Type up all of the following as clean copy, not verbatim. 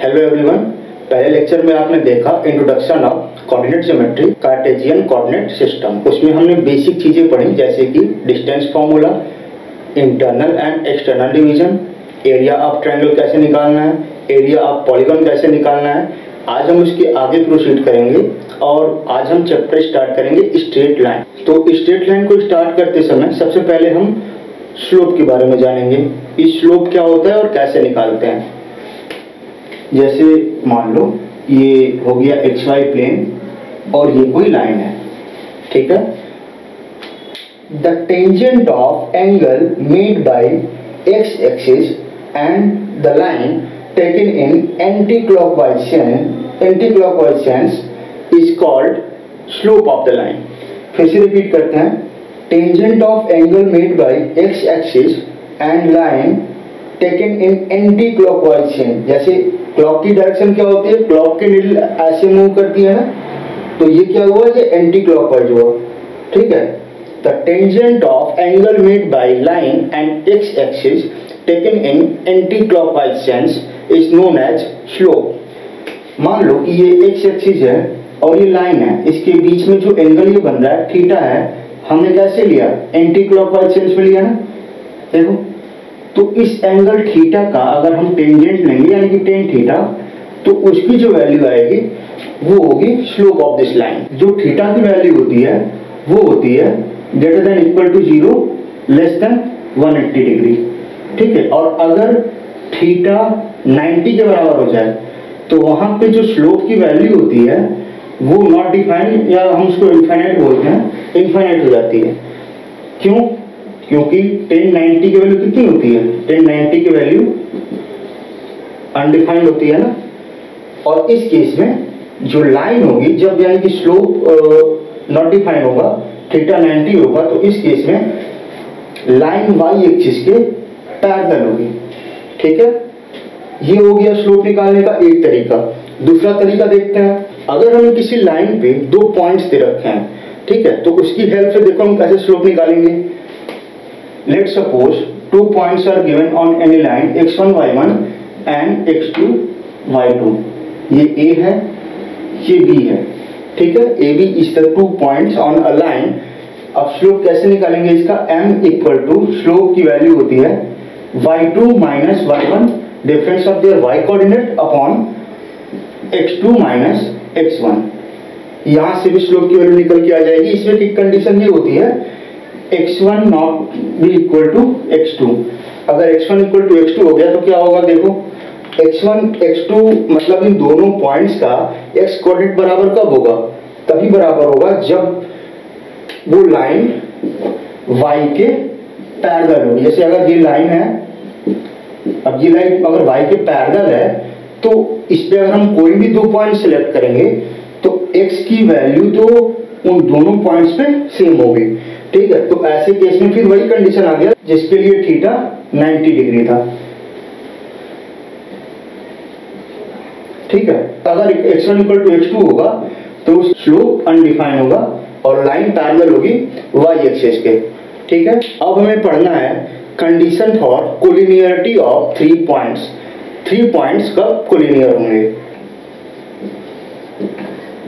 Hello everyone. पहले lecture में आपने देखा introduction of coordinate geometry, Cartesian coordinate system. उसमें हमने बेसिक चीजें पढ़ी जैसे कि distance formula, internal and external division, area of triangle कैसे निकालना है, एरिया ऑफ पॉलीगॉन कैसे निकालना है। आज हम उसके आगे प्रोसीड करेंगे और आज हम चैप्टर स्टार्ट करेंगे स्ट्रेट लाइन। तो स्ट्रेट लाइन को स्टार्ट करते समय सबसे पहले हम स्लोप के बारे में जानेंगे। इस स्लोप क्या होता है और कैसे निकालते हैं। जैसे मान लो ये हो गया XY प्लेन और ये कोई लाइन है, ठीक है। The tangent of angle made bye x axis and the line taken in anti clockwise sense is called slope of the line. फिर से रिपीट करते हैं। Tangent of angle made bye x axis and line taken in anti clockwise sense. जैसे clock की direction क्या होती है, clock की नीडल ऐसे मूव करती है ना, तो ये क्या हुआ, ये एंटी क्लॉकवाइज हुआ, ठीक है। The tangent of angle made by line and X axis taken in anti clockwise sense is known as slope. मान लो कि ये एक्स एक्सिस है और ये लाइन है, इसके बीच में जो एंगल ये बन रहा है थीटा है, हमने कैसे लिया, एंटी क्लॉकवाइज सेंस में लिया ना। देखो तो इस एंगल थीटा का अगर हम टेंजेंट लेंगे यानी कि टेन थीटा, तो उसकी जो वैल्यू आएगी वो होगी स्लोप ऑफ दिस लाइन। जो थीटा की वैल्यू होती है वो होती है greater than equal to 0 less than 180 degree, ठीक है। और अगर थीटा 90 के बराबर हो जाए तो वहां पे जो स्लोप की वैल्यू होती है वो नॉट डिफाइंड, या हम उसको इनफाइनाइट बोलते हैं, इनफाइनाइट हो जाती है। क्यों? क्योंकि 1090 की वैल्यू कितनी होती है, 1090 की वैल्यू अनडिफाइंड होती है ना। और इस केस में जो लाइन होगी, जब यानी कि स्लोप नॉट डिफाइंड होगा, थीटा 90 होगा, तो इस केस में लाइन वाई एक्सिस के पैरेलल होगी, ठीक है। ये हो गया स्लोप निकालने का एक तरीका। दूसरा तरीका देखते हैं। अगर हमें किसी लाइन पे दो पॉइंट्स दे रखे हैं, ठीक है, तो उसकी हेल्प से देखो हम कैसे स्लोप निकालेंगे। Let's suppose 2 points are given on any line x1 y1 and x2 y2। ये A है, ये B है, ठीक है। AB is the 2 points on a line। अब स्लोप कैसे निकालेंगे इसका, m इक्वल टू स्लोप की वैल्यू होती है y2 minus y1 difference of their y coordinate upon x2 minus x1। यहां से भी स्लोप की वैल्यू निकल के आ जाएगी। इसमें की कंडीशन ये होती है x1 not be equal to x2। अगर x1 इक्वल टू x2 हो गया तो क्या होगा, देखो x1 x2 मतलब इन दोनों पॉइंट्स का x कोऑर्डिनेट बराबर कब होगा, तभी बराबर होगा जब वो लाइन y के पैरेलल होगी। जैसे अगर ये लाइन है, अब ये लाइन अगर y के पैरेलल है तो इस पे अगर हम कोई भी दो पॉइंट सिलेक्ट करेंगे तो x की वैल्यू तो उन दोनों पॉइंट्स पे सेम होगी, ठीक है। तो ऐसे केस में फिर वही कंडीशन आ गया जिसके लिए थीटा 90 डिग्री था, ठीक है। अगर x1 इक्वल टू x2 होगा तो स्लोप अनडिफाइंड होगा और लाइन पैरेलल होगी y एक्सिस के, ठीक है। अब हमें पढ़ना है condition for collinearity of 3 points. 3 points कब कोलिनियर होंगे।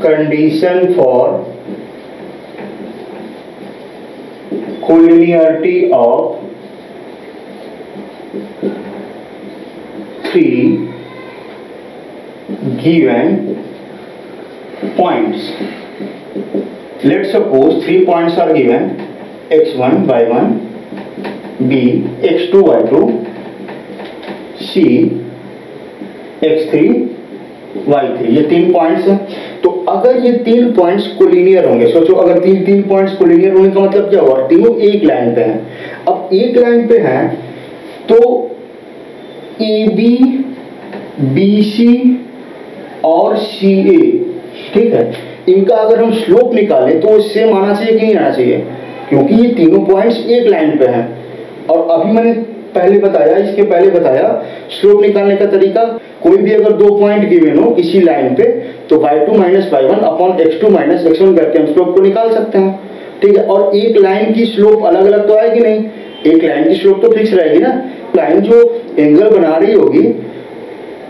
Condition for collinearity of 3 given points। Let's suppose 3 points are given x1 y1 b x2 y2 c x3 y3। ये 3 पॉइंट्स हैं। तो अगर ये 3 पॉइंट्स कोलिनियर होंगे, सोचो अगर तीन पॉइंट्स कोलिनियर होने का मतलब क्या हुआ, तीनों एक लाइन पे हैं। अब एक लाइन पे हैं तो AB BC और CA, ठीक है, इनका अगर हम स्लोप निकालें तो सेम आना चाहिए कि नहीं आना चाहिए, क्योंकि ये तीनों पॉइंट्स एक लाइन पे हैं। और अभी मैंने पहले बताया, इसके पहले बताया स्लोप निकालने का तरीका। कोई भी अगर दो पॉइंट गिवन हो इसी लाइन पे तो y2 minus y1 upon x2 minus x1 करके हम स्लोप को निकाल सकते हैं, ठीक है। और एक लाइन की स्लोप अलग अलग तो आएगी नहीं, एक लाइन की स्लोप तो फिक्स रहेगी ना। लाइन जो एंगल बना रही होगी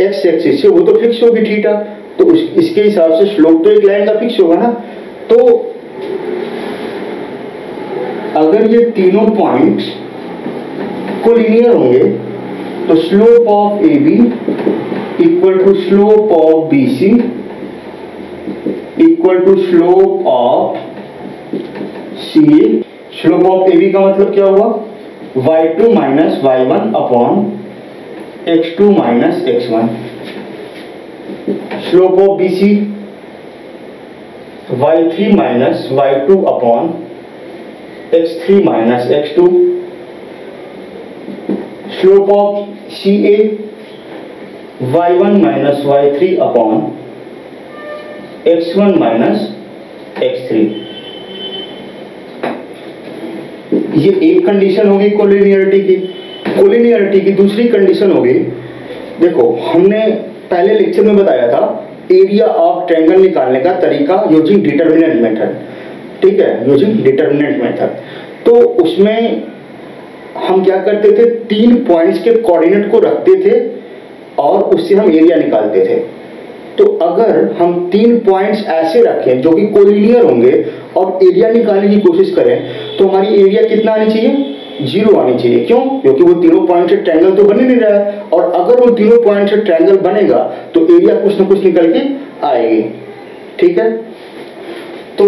एक्स एक्सिस से वो तो फिक्स होगी थीटा, तो इसके हिसाब से स्लोप तो एक लाइन का फिक्स होगा ना। तो अगर ये तीनों पॉइंट्स कोलिनियर होंगे तो slope of A B equal to slope of B C equal to slope of C A. Slope of A B का मतलब क्या हुआ, y2 minus y1 upon x2 minus x1। Slope of B C y3 minus y2 upon x3 minus x2। Slope of C A y1 minus y3 upon x1 minus x3। ये एक condition होगी collinearity की। Collinearity की दूसरी condition होगी, देखो हमने पहले लेक्चर में बताया था एरिया ऑफ ट्रायंगल निकालने का तरीका यूजिंग डिटरमिनेंट मेथड, ठीक है, यूजिंग डिटरमिनेंट मेथड। तो उसमें हम क्या करते थे, 3 पॉइंट्स के कोऑर्डिनेट को रखते थे और उससे हम एरिया निकालते थे। तो अगर हम 3 पॉइंट्स ऐसे रखें जो कि कोलिनियर होंगे और एरिया निकालने की कोशिश करें तो हमारी एरिया कितना आनी चाहिए, 0 आनी चाहिए। क्यों? क्योंकि वो तीनों पॉइंट से ट्रायंगल तो बन ही नहीं रहा है, और अगर वो तीनों पॉइंट से ट्रायंगल बनेगा तो एरिया कुछ ना कुछ निकल के आएगी, ठीक है। तो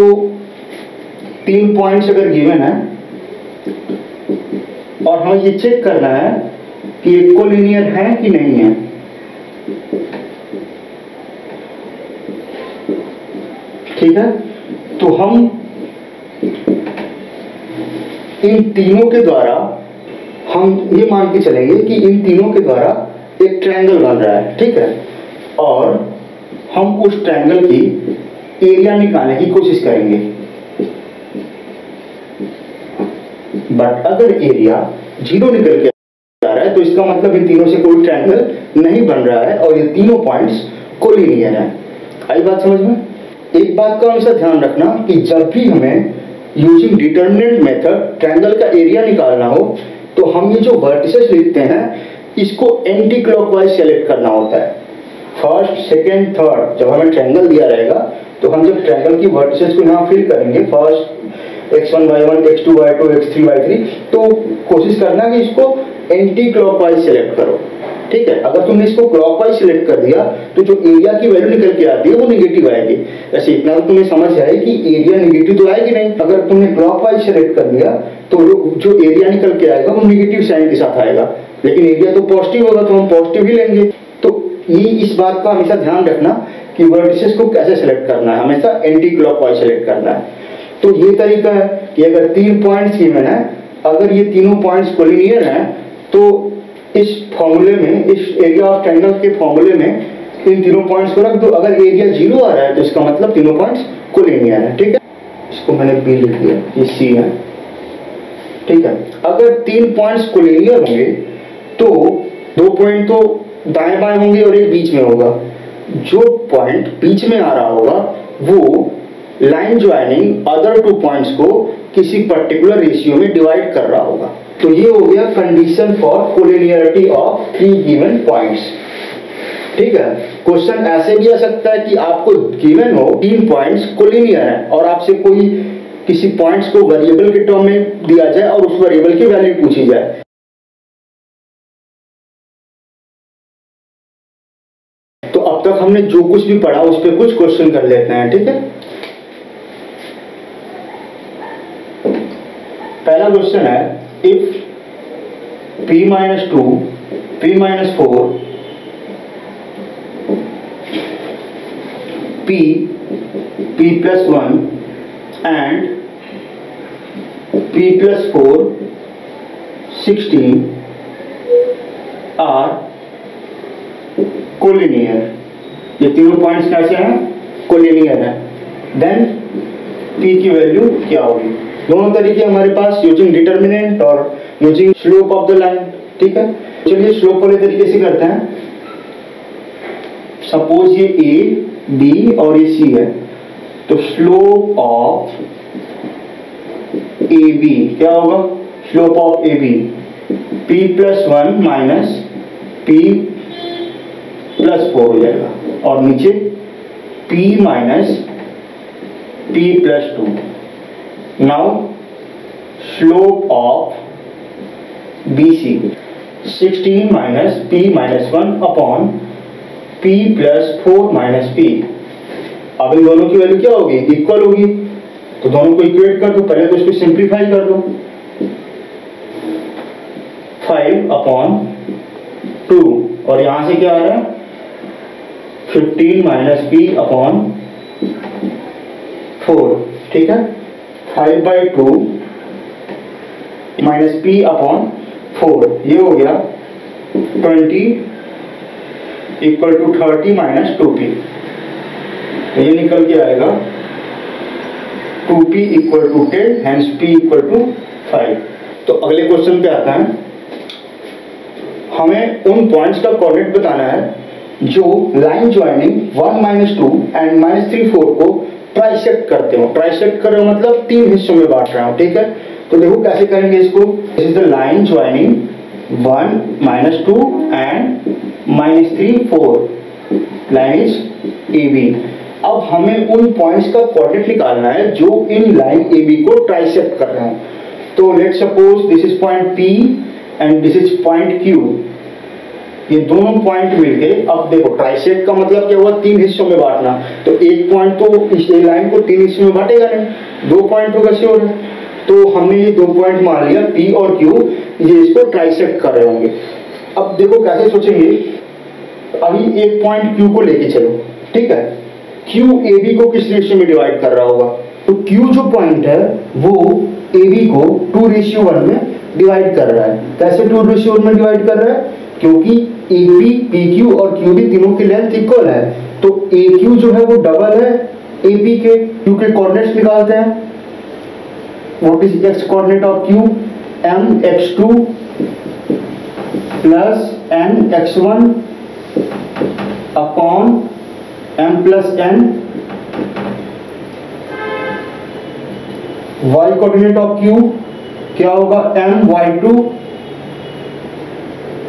3 पॉइंट्स अगर गिवन है और हमें ये चेक करना है कि ये कोलिनियर है कि नहीं है, ठीक है। तो हम इन तीनों के द्वारा हम ये मान के चलेंगे कि इन तीनों के द्वारा एक ट्रायंगल बन रहा है, ठीक है, और हम उस ट्रायंगल की एरिया निकालने की कोशिश करेंगे। बट अगर एरिया 0 निकल के आ रहा है तो इसका मतलब इन तीनों से कोई ट्रायंगल नहीं बन रहा है और ये तीनों पॉइंट्स कोलिनियर हैं। आई बात समझ में? एक बात का हमेशा ध्यान रखना कि जब भी हमें यूजिंग डिटरमिनेंट मेथड ट्रायंगल का एरिया निकालना हो तो हम ये जो वर्टिसेस लिखते हैं इसको एंटी क्लॉकवाइज सेलेक्ट करना होता है। फर्स्ट, सेकेंड, थर्ड, जब हमें ट्रायंगल दिया रहेगा तो हम जब ट्रायंगल की वर्टिसेस को यहाँ फिल करेंगे, first x1 y1 x2 y2 x3 y3, तो कोशिश करना कि इसको एंटी क्लॉकवाइज सेलेक्ट करो, ठीक है। अगर तुमने इसको क्लॉकवाइज सिलेक्ट कर दिया तो जो एरिया की वैल्यू निकल के आती है वो नेगेटिव आएगी। वैसे इतना तो तुम्हें समझ आए कि एरिया नेगेटिव तो आएगी नहीं। अगर तुमने क्लॉकवाइज सिलेक्ट कर दिया तो जो एरिया निकल के आएगा वो नेगेटिव साइन के साथ आएगा, लेकिन एरिया तो पॉजिटिव होगा तो हम पॉजिटिव ही लेंगे। तो ये इस बात का हमेशा ध्यान रखना कि वर्टिसेस को कैसे सिलेक्ट करना है, हमेशा एंटी क्लॉकवाइज सिलेक्ट करना है। तो ये तरीका है कि अगर 3 पॉइंट्स गिवन है, अगर ये तीनों पॉइंट्स कोलिनियर हैं तो इस फॉर्मूले में, इस एरिया ऑफ ट्रायंगल के फॉर्मूले में इन तीनों पॉइंट्स को रख दो। अगर एरिया 0 आ रहा है तो इसका मतलब तीनों पॉइंट्स कोलिनियर है, ठीक है। इसको मैंने बी लिख दिया, ये सी है, ठीक है। अगर 3 पॉइंट्स कोलिनियर होंगे तो 2 पॉइंट तो दाएं बाएं होंगे और एक बीच में होगा। जो पॉइंट बीच में आ रहा होगा वो लाइन ज्वाइनिंग अदर 2 पॉइंट्स को किसी पर्टिकुलर रेशियो में डिवाइड कर रहा होगा। तो ये हो गया condition for collinearity of 3 given points, ठीक है। क्वेश्चन ऐसे भी आ सकता है कि आपको गिवन हो 3 पॉइंट्स कोलिनियर है और आपसे कोई किसी पॉइंट्स को वेरिएबल के टर्म में दिया जाए और उस वेरिएबल की वैल्यू पूछी जाए। तो अब तक हमने जो कुछ भी पढ़ा उस पर कुछ क्वेश्चन कर लेते हैं, ठीक है। पहला क्वेश्चन है, if p minus 2, p minus 4, p plus 1 and p plus 4 16 are collinear, ये तीनों पॉइंट्स कैसे हैं, कोलिनियर है, देन p की वैल्यू क्या होगी। दोनों तरीके हमारे पास, यूजिंग डिटरमिनेंट और using slope of the line, ठीक है। चलिए स्लोप वाले तरीके से करते हैं। सपोज ये a, b और ये c है, तो स्लोप ऑफ ए बी क्या होगा, slope of A B p+1 minus p plus 4 हो जाएगा, और नीचे p minus p plus 2। Now slope of BC 16 minus p minus 1 upon p plus 4 minus p। अब इन दोनों की वैल्यू क्या होगी? इक्वल होगी, तो दोनों को इक्वेट कर दो। पहले तो इसको सिंप्लीफाई कर दो, 5 अपॉन 2, और यहां से क्या आ रहा है 15 माइनस p अपॉन 4। ठीक है, 5/2 माइनस p अपॉन 4, ये हो गया 20 इक्वल टू 30 माइनस 2p। तो ये निकल के आएगा 2p equal to 10, hence p equal to 5। तो अगले क्वेश्चन पे आता है, हमें उन पॉइंट्स का कोऑर्डिनेट बताना है जो लाइन ज्वाइनिंग 1 -2 एंड -3 4 को ट्राइसेक्ट करते हो। ट्राइसेक्ट कर रहे हो मतलब 3 हिस्सों में बांट रहा हूं। ठीक है, तो देखो कैसे करेंगे इसको। This is the line joining 1 -2 and -3 4, line is AB। अब हमें उन पॉइंट्स का कोऑर्डिनेट निकालना है जो इन लाइन AB को ट्राइसेक्ट कर रहे हैं। तो let's suppose this is point P and this is point Q। ये दोनों पॉइंट मिलके, अब देखो ट्राइसेक्ट का मतलब क्या हुआ, 3 हिस्सों में बांटना। तो एक पॉइंट तो इस लाइन को 3 हिस्सों में बांटेगा नहीं, 2 पॉइंट होगा श्योर है। तो हमने ये 2 पॉइंट मान लिया P और Q, ये इसको ट्राइसेक्ट कर रहे होंगे। अब देखो कैसे सोचेंगे, अभी एक पॉइंट Q को लेके चलो। ठीक है, Q AB को किस रेशियो में डिवाइड कर रहा होगा? तो Q जो पॉइंट है वो AB को 2:1 में डिवाइड कर रहा है। कैसे 2:1 में डिवाइड कर रहा है? क्योंकि AB, PQ और QB तीनों की लेंथ इक्वल है, तो AQ जो है वो डबल है AB के। Q के कोऑर्डिनेट्स निकालते हैं। What is x coordinate of Q? mx2 plus nx1 upon m plus n। y coordinate of Q क्या होगा? my2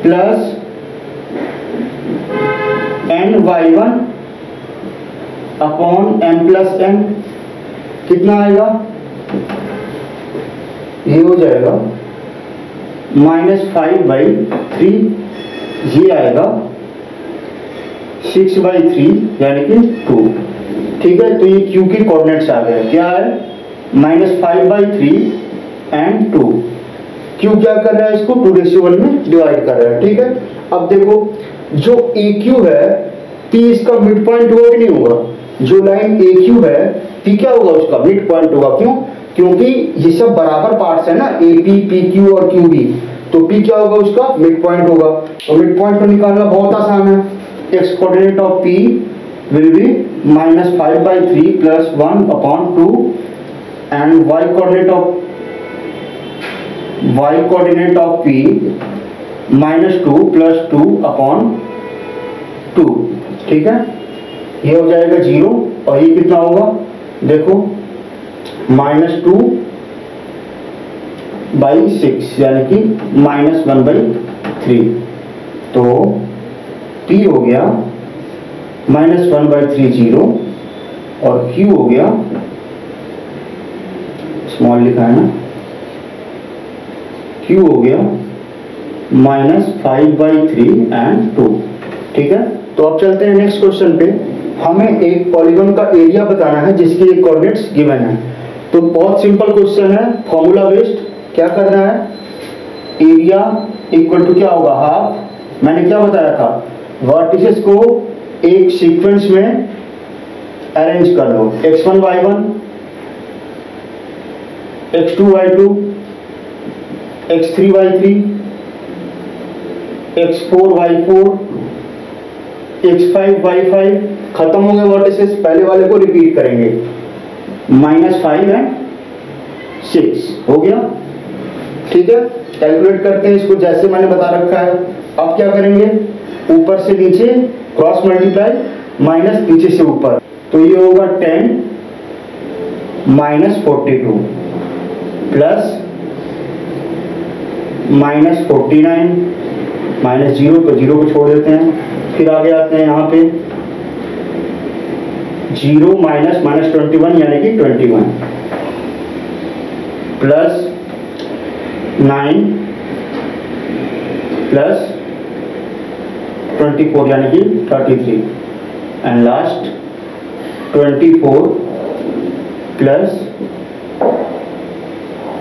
plus ny1 upon m plus n। कितना आएगा? ये हो जाएगा -5/3, ये आएगा 6/3 यानी कि 2। ठीक है, तो ये Q के कोऑर्डिनेट्स आ गए। क्या है? -5/3 एंड 2। Q क्या कर रहा है? इसको 2:1 में डिवाइड कर रहा है। ठीक है, अब देखो जो AQ है, P इसका मिड पॉइंट होगा कि नहीं होगा? जो लाइन AQ है P क्या होगा? उसका मिड पॉइंट होगा। क्यों? क्योंकि ये सब बराबर पार्ट्स है ना, AP, PQ और QB। तो P क्या होगा? उसका मिड पॉइंट होगा। तो मिड पॉइंट को निकालना बहुत आसान है। x coordinate of P will be -5/3 plus 1 upon 2 and y coordinate of P -2 plus 2 upon 2। ठीक है, ये हो जाएगा 0, और ये कितना होगा? देखो -2/6 यानी कि -1/3। तो P हो गया -1/3 0, और Q हो गया, स्मॉल लिखा है ना, Q हो गया -5/3 एंड 2। ठीक है, तो अब चलते हैं नेक्स्ट क्वेश्चन पे। हमें एक पॉलीगन का एरिया बताना है जिसके कोऑर्डिनेट्स गिवन है। तो बहुत सिंपल क्वेश्चन है, फॉर्मूला बेस्ड। क्या करना है? एरिया इक्वल टू क्या होगा? हाफ। मैंने क्या बताया था? वर्टिसेस को एक सीक्वेंस में अरेंज कर लो। x1 y1, x2 y2, x3 y3, x4 y4, x5 y5। खत्म हो गए वर्टिसेस, पहले वाले को रिपीट करेंगे। -5 एंड 6 हो गया। ठीक है, कैलकुलेट करते हैं इसको जैसे मैंने बता रखा है। अब क्या करेंगे? ऊपर से नीचे क्रॉस मल्टीप्लाई, माइनस नीचे से ऊपर। तो ये होगा 10 -42 प्लस -49 -0 को 0 को छोड़ देते हैं, फिर आगे आते हैं यहाँ पे 0 माइनस -21 यानी कि 21 प्लस 9 प्लस 24 यानी कि 33 एंड लास्ट 24 प्लस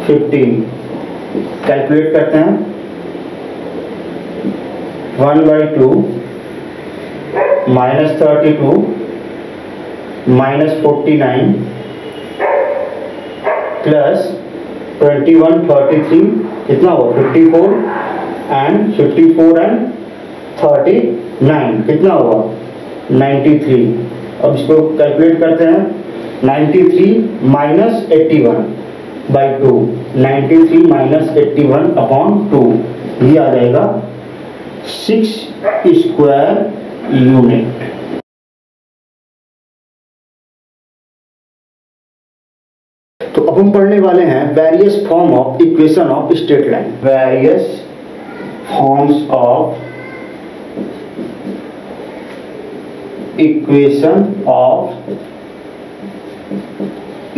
15। कैलकुलेट करते हैं 1/2 माइनस 32 माइनस 49 प्लस 21 33 कितना हुआ 54 एंड 39 कितना हुआ 93। अब इसको कैलकुलेट करते हैं 93 माइनस 81/2 93 माइनस 81/2 ये आ जाएगा 6 स्क्वायर यूनिट। तो अब हम पढ़ने वाले हैं various form of equation of straight line. Various forms of equation of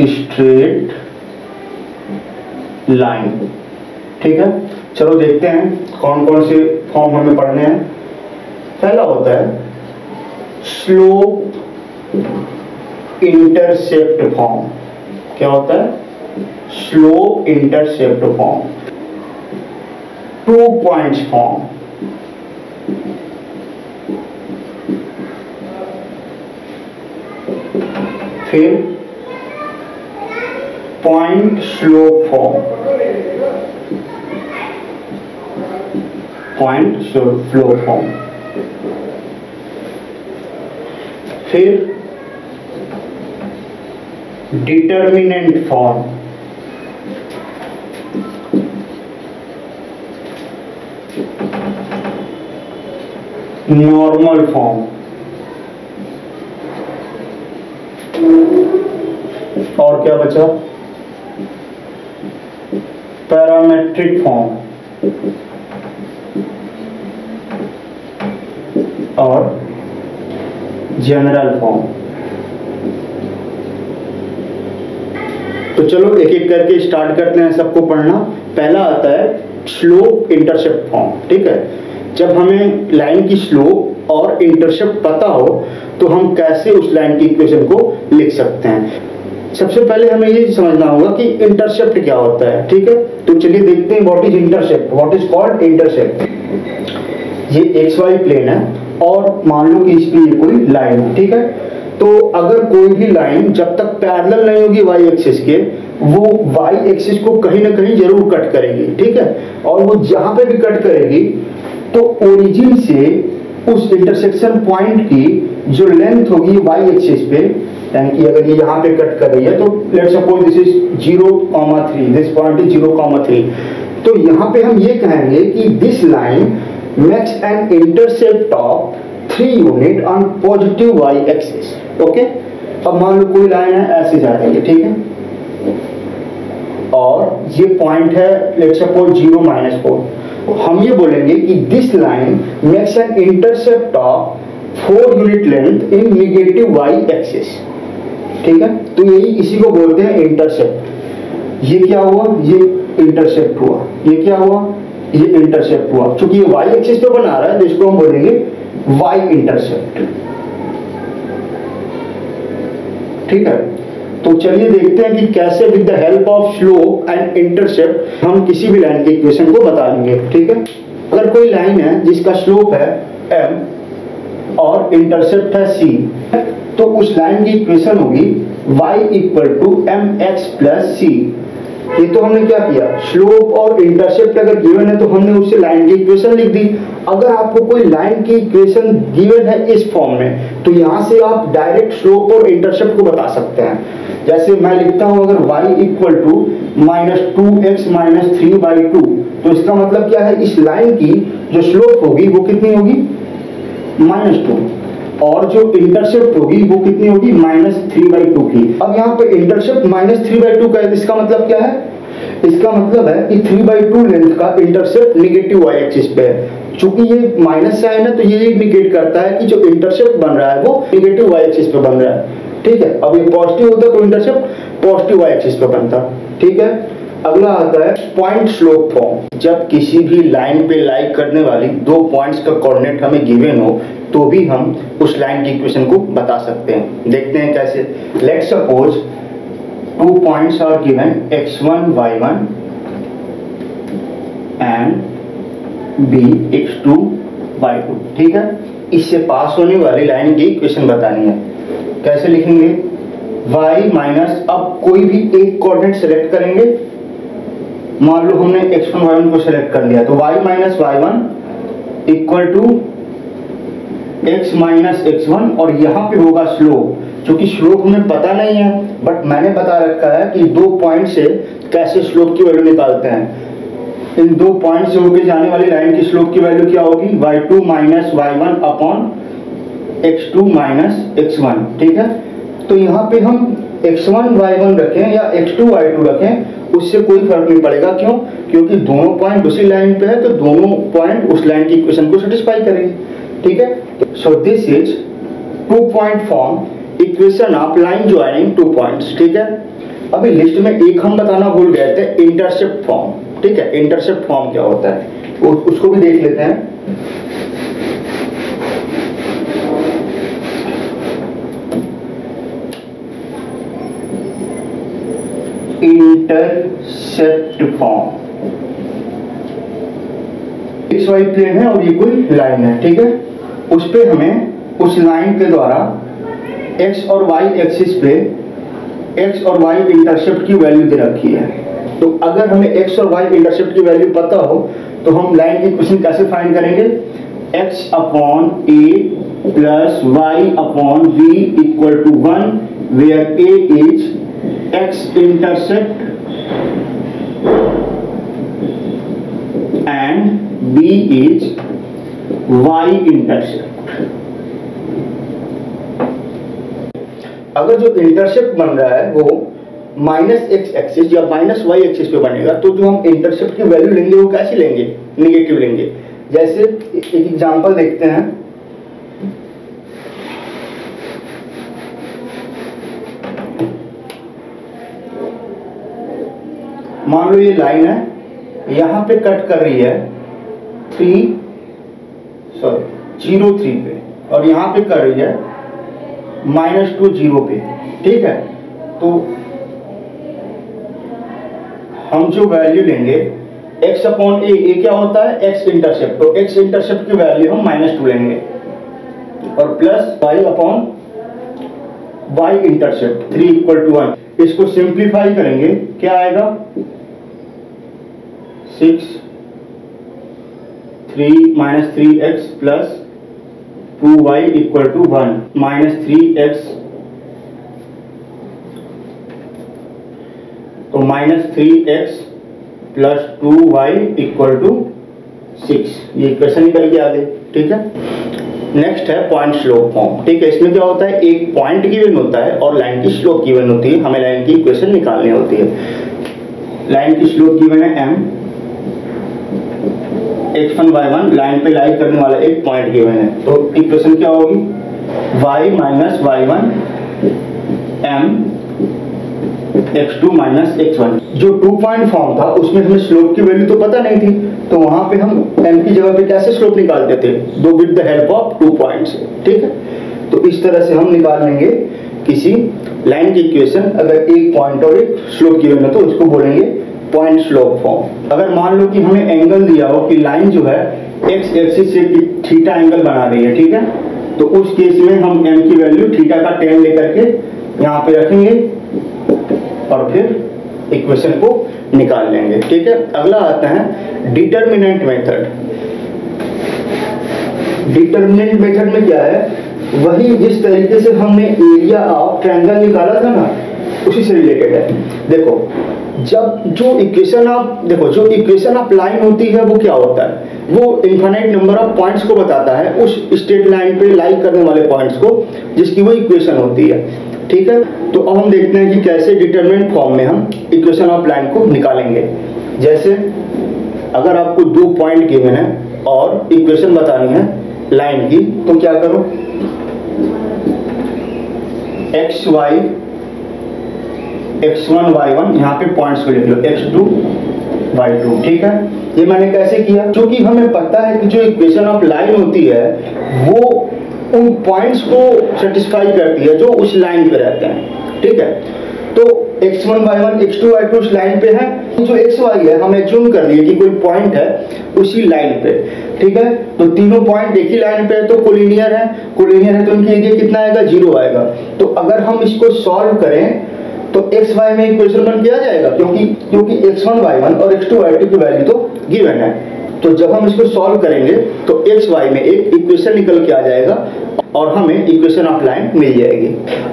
straight line. ठीक है, चलो देखते हैं कौन कौन से फॉर्म हमें पढ़ने हैं। पहला होता है स्लोप इंटरसेप्ट फॉर्म। क्या होता है slope intercept form. 2 points form. फिर point slope form. Point slope form. फिर डिटर्मिनेंट फॉर्म। नॉर्मल फॉर्म और क्या बचा पैरामेट्रिक फॉर्म और जनरल फॉर्म। तो चलो एक एक करके स्टार्ट करते हैं सबको पढ़ना। पहला आता है स्लोप इंटरसेप्ट फॉर्म। ठीक है, जब हमें लाइन की स्लोप और इंटरसेप्ट पता हो तो हम कैसे उस लाइन की इक्वेशन को लिख सकते हैं। सबसे पहले हमें ये समझना होगा कि इंटरसेप्ट क्या होता है। ठीक है, तो चलिए देखते हैं what is intercept. What is called intercept. ये XY प्लेन है और मान लो कि इसकी कोई लाइन है। ठीक है, तो अगर कोई भी लाइन जब तक पैरेलल नहीं होगी y एक्सिस के, वो y एक्सिस को कहीं ना कहीं जरूर कट करेगी। ठीक है, और वो जहां पे भी कट करेगी तो ओरिजिन से उस इंटरसेक्शन पॉइंट की जो लेंथ होगी y एक्सिस पे, यानी कि अगर ये यहाँ पे कट कर रही है तो let's suppose this is 0,3, this point is 0,3, तो यहाँ पे हम ये कहेंगे कि this line makes an intercept of 3 unit on positive y axis. Okay, अब मान लो कोई लाइन है ऐसे जा रही है। ठीक है, और ये पॉइंट है लेट्स सपोज 0-4, हम ये बोलेंगे कि this line makes an intercept of 4 unit length in negative y axis. ठीक है, तो यही इसी को बोलते हैं इंटरसेप्ट। ये क्या हुआ, ये इंटरसेप्ट हुआ। ये क्या हुआ, ये इंटरसेप्ट हुआ। क्योंकि ये y एक्सिस पे बना रहा है तो इसको हम बोलेंगे y इंटरसेप्ट। ठीक है, तो चलिए देखते हैं कि कैसे with the help of slope and intercept हम किसी भी लाइन की इक्वेशन को बता देंगे। ठीक है, अगर कोई लाइन है जिसका स्लोप है m और इंटरसेप्ट है c, तो उस लाइन की इक्वेशन होगी y = mx + c। ये तो हमने क्या किया, स्लोप और इंटरसेप्ट अगर गिवन है तो हमने उससे लाइन की इक्वेशन लिख दी। अगर आपको कोई लाइन की इक्वेशन गिवन है इस फॉर्म में तो यहाँ से आप डायरेक्ट स्लोप और इंटरसेप्ट को बता सकते हैं। जैसे मैं लिखता हूँ अगर y = -2x - 3/2, तो इसका मतलब क्या है, इस लाइन की जो स्लोप होगी वो कितनी होगी -2, और जो इंटरसेप्ट होगी वो कितनी होगी -3/2 की। अब यहाँ पे इंटरसेप्ट -3/2 का है, इसका मतलब क्या है, इसका मतलब है कि 3/2 लेंथ का इंटरसेप्ट नेगेटिव y एक्सिस पे है। चूंकि ये माइनस साइन है तो ये इंडिकेट करता है कि जो इंटरसेप्ट बन रहा है वो नेगेटिव वाई एक्सिस पे बन रहा है। ठीक है, अब ये पॉजिटिव होता तो इंटरसेप्ट पॉजिटिव वाई एक्सिस पे बनता। ठीक है, अगला आता है पॉइंट स्लोप फॉर्म। जब किसी भी लाइन पे लाई करने वाली दो पॉइंट्स का कोऑर्डिनेट हमें गिवन हो तो भी हम उस लाइन की इक्वेशन को बता सकते हैं। देखते हैं कैसे। Let's suppose 2 points are given x1 y1 and b x2 y2। ठीक है, इससे पास होने वाली लाइन की इक्वेशन बतानी है। कैसे लिखेंगे? y माइनस, अब कोई भी एक कोऑर्डिनेट सेलेक्ट करेंगे। मान लो हमने x1 y1 को सेलेक्ट कर लिया तो y minus y1 equal to x minus x1, और यहाँ पे होगा स्लोप। क्योंकि स्लोप हमें पता नहीं है बट मैंने बता रखा है कि दो पॉइंट से कैसे स्लोप की वैल्यू निकालते हैं। इन दो पॉइंट से होकर जाने वाली लाइन की स्लोप की वैल्यू क्या होगी? y2 minus y1 upon x2 minus x1। ठीक है, तो यहाँ पे हम x1 y1 रखें या x2 y2 रखें उससे कोई फर्क नहीं पड़ेगा। क्यों? क्योंकि दोनों पॉइंट उसी लाइन पे है तो दोनों पॉइंट उस लाइन की इक्वेशन को सेटिस्फाई करेंगे। ठीक है, so this is 2 point form equation of line joining 2 points. ठीक है, अभी लिस्ट में एक हम बताना भूल गए थे, इंटरसेप्ट फॉर्म। ठीक है, इंटरसेप्ट फॉर्म क्या होता है उसको भी देख लेते हैं। Intercept form, X Y plane है और ये कोई लाइन है। ठीक है, उस पे हमें उस लाइन के द्वारा एक्स और वाई एक्सिस पे एक्स और वाई इंटरसेप्ट की वैल्यू दे रखी है। तो अगर हमें एक्स और वाई इंटरसेप्ट की वैल्यू पता हो तो हम लाइन की इक्वेशन कैसे फाइंड करेंगे? X upon A plus Y upon B equal to 1 where A is X intercept and B is Y intercept. अगर जो इंटरसेप्ट बन रहा है वो माइनस एक्स एक्सिस या माइनस वाई एक्सिस पे बनेगा तो जो हम इंटरसेप्ट की वैल्यू लेंगे वो कैसे लेंगे? नेगेटिव लेंगे। जैसे एक एग्जांपल देखते हैं। मान लो ये लाइन है, यहां पे कट कर रही है 0 3 पे और यहां पे कर रही है -2 0 पे। ठीक है, तो हम जो वैल्यू लेंगे x अपॉन ए क्या होता है? x intercept. तो x इंटरसेप्ट की वैल्यू हम -2 लेंगे और plus y upon y intercept 3 equal to 1। इसको सिंप्लीफाई करेंगे, क्या आएगा? 6 3 minus 3x plus 2y equal to 1 minus 3x, तो minus 3x plus 2y equal to 6। ये इक्वेशन निकल के आ गई। ठीक है, नेक्स्ट है पॉइंट स्लोप फॉर्म। ठीक है, इसमें क्या होता है? एक पॉइंट गिवन होता है और लाइन की स्लोप गिवन होती है। हमें लाइन की इक्वेशन निकालनी होती है। लाइन की स्लोप गिवन है m, x1 y1 लाइन पे लाई करने वाला एक पॉइंट गिवन है। तो इक्वेशन क्या होगी? y minus y1 m x2 minus x1। जो 2 पॉइंट फॉर्म था उसमें हमें स्लोप की वैल्यू तो पता नहीं थी तो वहां पे हम m की जगह पे कैसे स्लोप निकालते थे? दो with the help of 2 points. ठीक है, तो इस तरह से हम निकाल लेंगे किसी लाइन की इक्वेशन। अगर एक पॉइंट और एक स्लोप गिवन है तो उसको बोलेंगे पॉइंट स्लोप फॉर्म। अगर मान लो कि हमें एंगल दिया हो कि लाइन जो है एक्स एक्सिस से थीटा एंगल बना रही है। ठीक है, तो उस केस में हम m की वैल्यू थीटा का tan लेकर के यहाँ पे रखेंगे और फिर इक्वेशन को निकाल लेंगे। ठीक है, अगला आता है डिटरमिनेंट मेथड। डिटरमिनेंट मेथड में क्या है? वही जिस तरीके से हमने एरिया ऑफ ट्रायंगल निकाला था ना उसी से रिलेटेड है। देखो, जब जो इक्वेशन ऑफ लाइन होती है वो क्या होता है? वो इनफाइनाइट नंबर ऑफ पॉइंट्स को बताता है, उस स्ट्रेट लाइन पे लाई करने वाले पॉइंट्स को, जिसकी वो इक्वेशन होती है। ठीक है, तो अब हम देखते हैं कि कैसे डिटरमिनेंट फॉर्म में हम इक्वेशन ऑफ लाइन को निकालेंगे। जैसे अगर आपको 2 पॉइंट गिवन है और इक्वेशन बतानी है लाइन की, तो क्या करो, xy x1 y1 यहाँ पे पॉइंट्स को लिख लो, x2 y2, ठीक है। ये मैंने कैसे किया, क्योंकि हमें पता है कि जो इक्वेशन ऑफ लाइन होती है वो उन पॉइंट्स को सेटिस्फाई करती है जो उस लाइन पे रहते हैं, ठीक है। तो x1 y1 x2 y2 उस लाइन पे है, जो xy है हम एज्यूम कर लिए कि कोई पॉइंट है उसी लाइन पे, ठीक है। तो तीनों पॉइंट एक ही लाइन पे है तो कोलिनियर है, कोलिनियर है तो इनकी एरिया कितना आएगा, 0 आएगा। तो अगर हम इसको सॉल्व करें तो x y में इक्वेशन बन के आ जाएगा, क्योंकि x1 y1 और x2 y2 की वैल्यू तो गिवन है। तो जब हम इसको सॉल्व करेंगे तो x y में एक इक्वेशन निकल के आ जाएगा और हमें इक्वेशन ऑफ लाइन मिल जाएगी।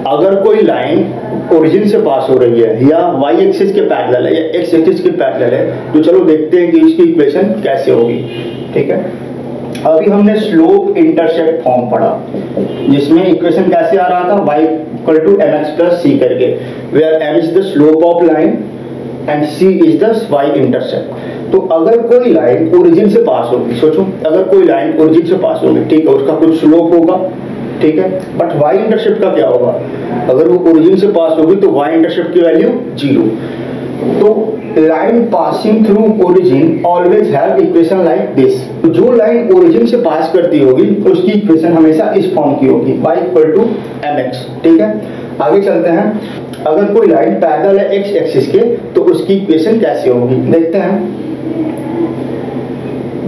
अगर कोई लाइन ओरिजिन से पास हो रही है या y एक्सिस के पैरेलल है या x एक्सिस के पैरेलल है, तो चलो देखते हैं कि इसकी इक्वेशन कैसे होगी, ठीक है। अभी हमने स्लोप इंटरसेप्ट फॉर्म पढ़ा जिसमें इक्वेशन कैसे आ रहा था, y = mx + c करके, where m is the slope of line and c is the y intercept. तो अगर कोई लाइन ओरिजिन से पास होगी, सोचो अगर कोई लाइन ओरिजिन से पास होगी, ठीक है, उसका कुछ स्लोप होगा, ठीक है, बट y इंटरसेप्ट का क्या होगा, अगर वो ओरिजिन से पास होगी तो y इंटरसेप्ट की वैल्यू 0। तो line passing through origin always have equation like this. जो लाइन ओरिजिन से पास करती होगी उसकी इक्वेशन हमेशा इस फॉर्म की होगी, y = mx, ठीक है। आगे चलते हैं, अगर कोई लाइन पैरेलल है x एक्सिस के तो उसकी इक्वेशन कैसे होगी, देखते हैं।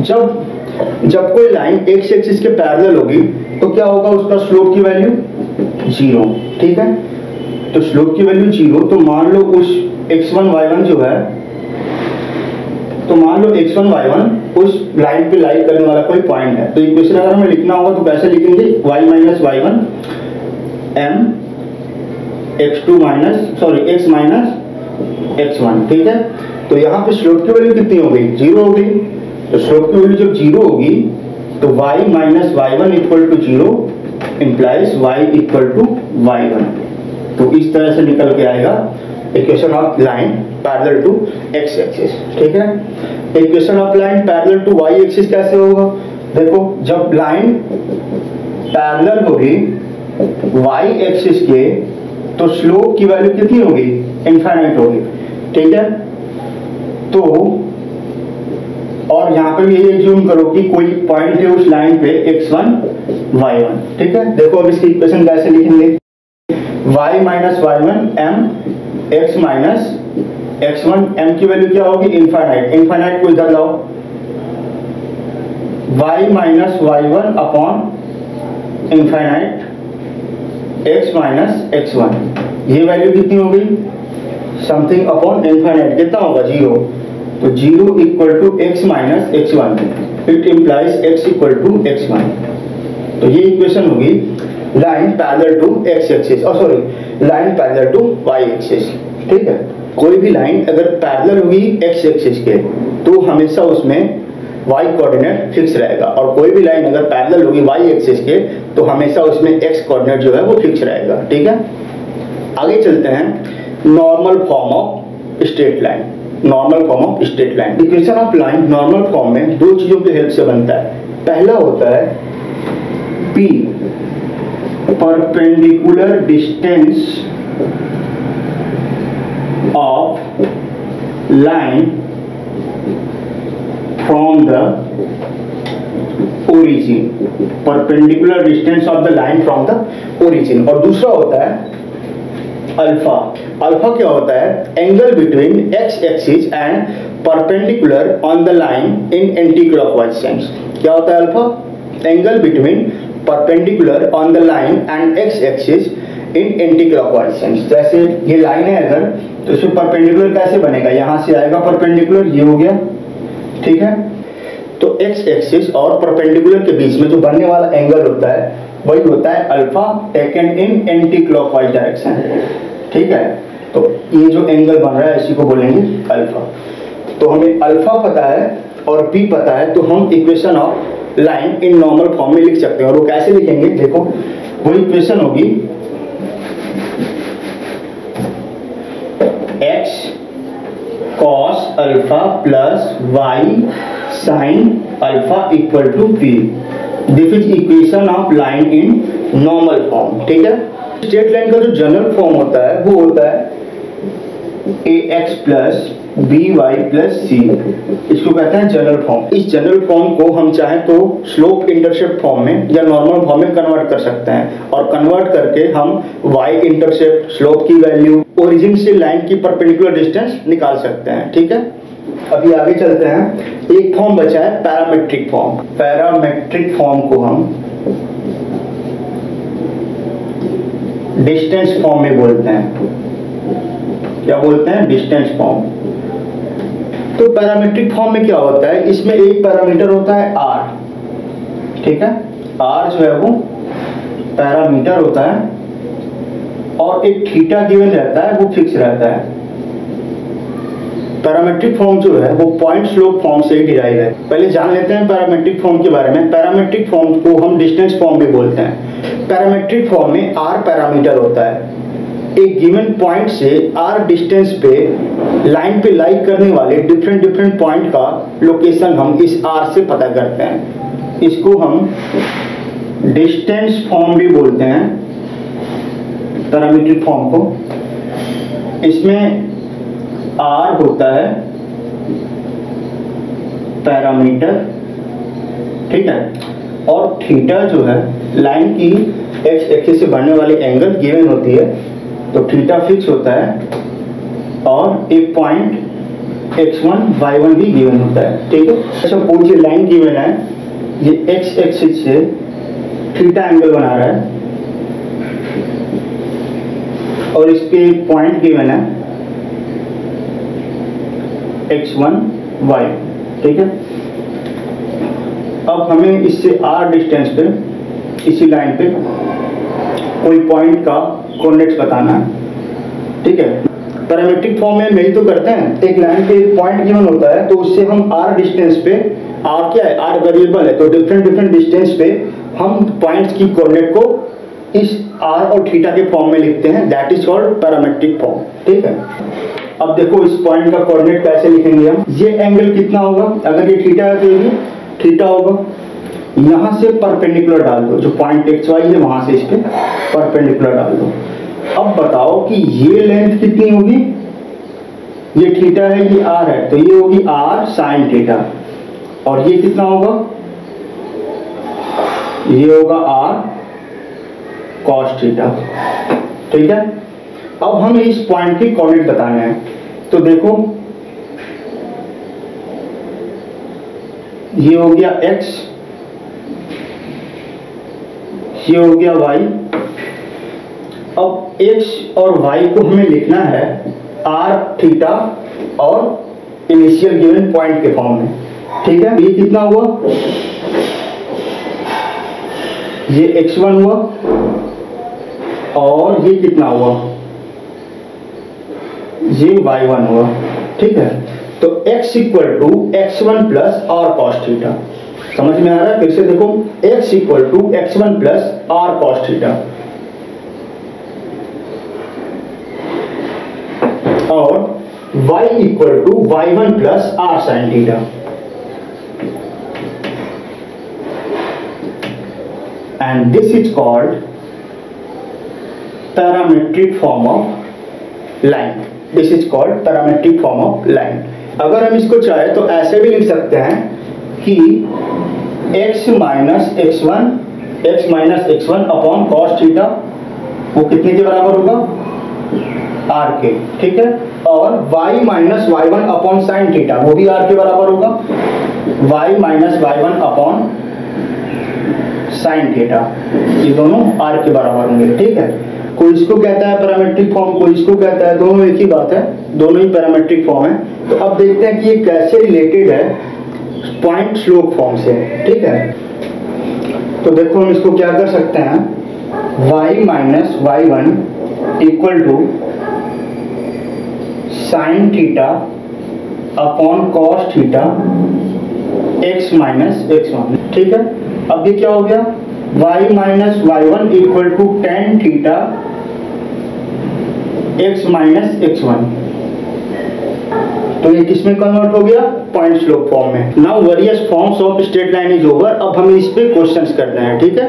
जब कोई लाइन x एक्सिस के पैरेलल होगी तो क्या होगा, उसका स्लोप की वैल्यू 0, ठीक है। तो स्लोप की वैल्यू 0, तो मान लो उस x1 y1 जो है, तो मान लो x1 y1 उस लाइन पे लाई करने वाला कोई पॉइंट है। तो इक्वेशन अगर हमें लिखना होगा तो कैसे लिखेंगे, y - y1 m x2 x - x1, ठीक है। तो यहाँ पे स्लोप की वैल्यू कितनी हो गई, 0 हो गई। तो स्लोप की वैल्यू जब 0 होगी तो y - y1 = 0 implies y = y1। तो इस तरह से निकल के आएगा equation of line parallel to x axis, ठीक है। Equation of line parallel to y axis कैसे होगा, देखो जब लाइन पैरेलल होगी y एक्सिस के तो स्लोप की वैल्यू कितनी होगी, इनफाइनाइट होगी, ठीक है। तो और यहाँ पे भी यही एज्यूम करो कि कोई पॉइंट है उस लाइन पे x1 y1, ठीक है। देखो अब इसकी इक्वेशन कैसे लिखेंगे, y - y1 m x - x1, m की वैल्यू क्या होगी, इनफाइनाइट, इनफाइनाइट को इधर लाओ, y - y1 upon infinite x - x1, ये वैल्यू कितनी हो गई, समथिंग अपॉन इनफाइनाइट, कितना होगा, 0। तो 0 = x - x1, it implies x = x1। तो ये इक्वेशन होगी line parallel to x axis, line parallel to y axis, ठीक है। कोई भी लाइन अगर पैरेलल हुई x एक्सिस के तो हमेशा उसमें y कोऑर्डिनेट फिक्स रहेगा, और कोई भी लाइन अगर पैरेलल होगी y एक्सिस के तो हमेशा उसमें x कोऑर्डिनेट जो है वो फिक्स रहेगा, ठीक है। आगे चलते हैं, normal form of straight line, normal form of straight line. Equation of line normal form में दो चीजों की हेल्प से बनता है। पहला होता है p, perpendicular distance of line from the origin, perpendicular distance of the line from the origin. और दूसरा होता है अल्फा। अल्फा क्या होता है, angle between x axis and perpendicular on the line in anti clockwise sense. क्या होता है alpha, angle between perpendicular on the line and x axis in anti clockwise sense. जैसे ये लाइन है अगर, तो इसमें परपेंडिकुलर कैसे बनेगा, यहां से आएगा परपेंडिकुलर, ये हो गया, ठीक है। तो x एक्सिस और परपेंडिकुलर के बीच में जो बनने वाला एंगल होता है वही होता है alpha, taken in anti clockwise direction, ठीक है। तो ये जो एंगल बन रहा है इसी को बोलेंगे अल्फा। तो हमें अल्फा पता है और p पता है, तो हम equation of line in normal form में लिख सकते हैं। और वो कैसे लिखेंगे, देखो वो इक्वेशन होगी x cos alpha plus y sine alpha equal to P. This is equation of line in normal form. ठीक है, स्ट्रेट लाइन का जो जनरल फॉर्म होता है वो होता है ax plus B Y plus C, इसको कहते हैं जनरल फॉर्म। इस जनरल फॉर्म को हम चाहें तो स्लोप इंटरसेप्ट फॉर्म में या नॉर्मल फॉर्म में कन्वर्ट कर सकते हैं, और कन्वर्ट करके हम y इंटरसेप्ट, स्लोप की वैल्यू, ओरिजिन से लाइन की परपेंडिकुलर डिस्टेंस निकाल सकते हैं। ठीक है, अभी आगे चलते हैं। एक फॉर्म बचा है पैरामेट्रिक फॉर्म। पैरामेट्रिक फॉर्म को हम डिस्टेंस फॉर्म में बोलते हैं। क्या बोलते हैं? Distance form. तो पैरामीट्रिक फॉर्म में क्या होता है, इसमें एक पैरामीटर होता है r। ठीक है, r जो है वो पैरामीटर होता है, और एक थीटा गिवन रहता है, वो फिक्स रहता है। पैरामेट्रिक फॉर्म जो है वो पॉइंट स्लोप फॉर्म से ही डिराइव है। पहले जान लेते हैं पैरामेट्रिक फॉर्म के बारे में। पैरामेट्रिक फॉर्म को हम डिस्टेंस फॉर्म भी बोलते हैं। पैरामेट्रिक फॉर्म में r पैरामीटर होता है। एक गिवन पॉइंट से r डिस्टेंस पे लाइन पे लाई करने वाले डिफरेंट पॉइंट का लोकेशन हम इस r से पता करते हैं। इसको हम डिस्टेंस फॉर्म भी बोलते हैं, पैरामीट्रिक फॉर्म को। इसमें r होता है पैरामीटर, ठीक है, और थीटा जो है लाइन की x एक्सिस से बढ़ने वाली एंगल गिवन होती है, तो थीटा फिक्स होता है, और एक पॉइंट x1 y1 भी गिवन होता है। ठीक है, अच्छा पूरी लाइन गिवन है, ये x एक्सिस से थीटा एंगल बना रहा है, और इस पे एक पॉइंट गिवन है x1 y। ठीक है, अब हमें इससे r डिस्टेंस पे, इसी लाइन पे कोई पॉइंट का कोऑर्डिनेट्स बताना है। ठीक है, पैरामीट्रिक फॉर्म में यही तो करते हैं, एक लाइन पे एक पॉइंट गिवन होता है, तो उससे हम r डिस्टेंस पे, r क्या है, r वेरिएबल है, तो डिफरेंट डिस्टेंस पे हम पॉइंट्स की कोऑर्डिनेट को इस r और थीटा के फॉर्म में लिखते हैं। That is called parametric form. ठीक है, अब देखो इस पॉइंट का कोऑर्डिनेट कैसे लिखेंगे हम। ये एंगल कितना होगा, अगर ये थीटा है तो ये थीटा होगा। यहां से परपेंडिकुलर डाल दो, जो पॉइंट एक्स वाई है वहां से इस पे परपेंडिकुलर डाल दो। अब बताओ कि ये लेंथ कितनी होगी, ये थीटा है, ये r है, तो ये होगी r साइन थीटा, और ये कितना होगा, ये होगा r कॉस थीटा। ठीक है, अब हमें इस पॉइंट की कोऑर्डिनेट बताने हैं, तो देखो ये हो गया x, ये हो गया y। अब x और y को हमें लिखना है r थीटा और इनिशियल गिवन पॉइंट के फॉर्म में। ठीक है, ये कितना हुआ, ये x1 हुआ, और ये कितना हुआ, ये y1 हुआ। ठीक है, तो x equal to x1 plus r cos theta. समझ में आ रहा है? फिर से देखो, x equal to x1 plus r cos theta, और y equal to y1 plus r sine theta. And this is called parametric form of line. This is called parametric form of line. अगर हम इसको चाहे तो ऐसे भी लिख सकते हैं कि x minus x1 upon cos theta, वो कितने के बराबर होगा, r के। ठीक है, और y minus y1 upon sine theta, वो भी r के बराबर होगा, y minus y1 upon sine theta, ये दोनों r के बराबर होंगे। ठीक है, कोई इसको कहता है पैरामेट्रिक फॉर्म, कोई इसको कहता है, दोनों एक ही बात है, दोनों ही पैरामेट्रिक फॉर्म है। तो अब देखते हैं कि ये कैसे रिलेटेड है पॉइंट स्लोप फॉर्म से। ठीक है, तो देखो हम इसको क्या कर सकते हैं, y minus y1 equal to sine theta upon cos theta x minus x1। ठीक है, अब ये क्या हो गया, y minus y1 equal to tan theta x minus x1। तो ये किस में कन्वर्ट हो गया, पॉइंट स्लोप फॉर्म में। Now various forms of straight line is over. अब हम इस पे क्वेश्चंस करते हैं, ठीक है।